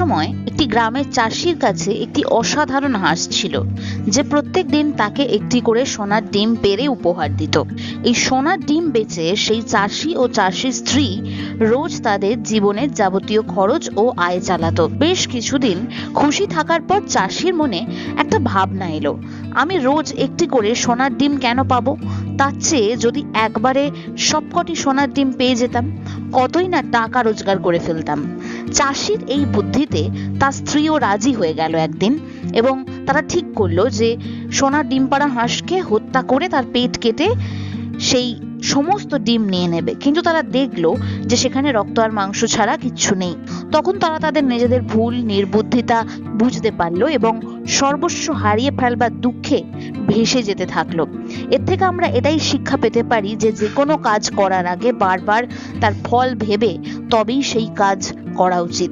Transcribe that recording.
একসময় একটি গ্রামের চাষির কাছে একটি অসাধারণ হাঁস ছিল, যে প্রত্যেক দিন তাকে একটি করে সোনার ডিম পেড়ে উপহার দিত। এই সোনার ডিম বেচে সেই চাষি ও চাষির স্ত্রী রোজ তাদের জীবনের যাবতীয় খরচ ও আয় চালাতো। বেশ কিছুদিন খুশি থাকার পর চাষির মনে একটা ভাবনা এলো, আমি রোজ একটি করে সোনার ডিম কেন পাবো? তার চেয়ে যদি একবারে সবকটি সোনার ডিম পেয়ে যেতাম, কতই না টাকা রোজগার করে ফেলতাম। চাষির এই বুদ্ধিতে তার স্ত্রীও রাজি হয়ে গেল একদিন, এবং তারা ঠিক করলো যে সোনার ডিম পাড়া হাঁসকে হত্যা করে তার পেট কেটে সেই সমস্ত ডিম নিয়ে নেবে। কিন্তু তারা দেখলো যে সেখানে রক্ত আর মাংস ছাড়া কিচ্ছু নেই। তখন তারা তাদের নিজেদের ভুল নির্বুদ্ধিতা বুঝতে পারলো এবং সর্বস্ব হারিয়ে ফেলবার দুঃখে ভেসে যেতে থাকলো। এর থেকে আমরা এটাই শিক্ষা পেতে পারি যে যে কোনো কাজ করার আগে বারবার তার ফল ভেবে তবেই সেই কাজ করা উচিত।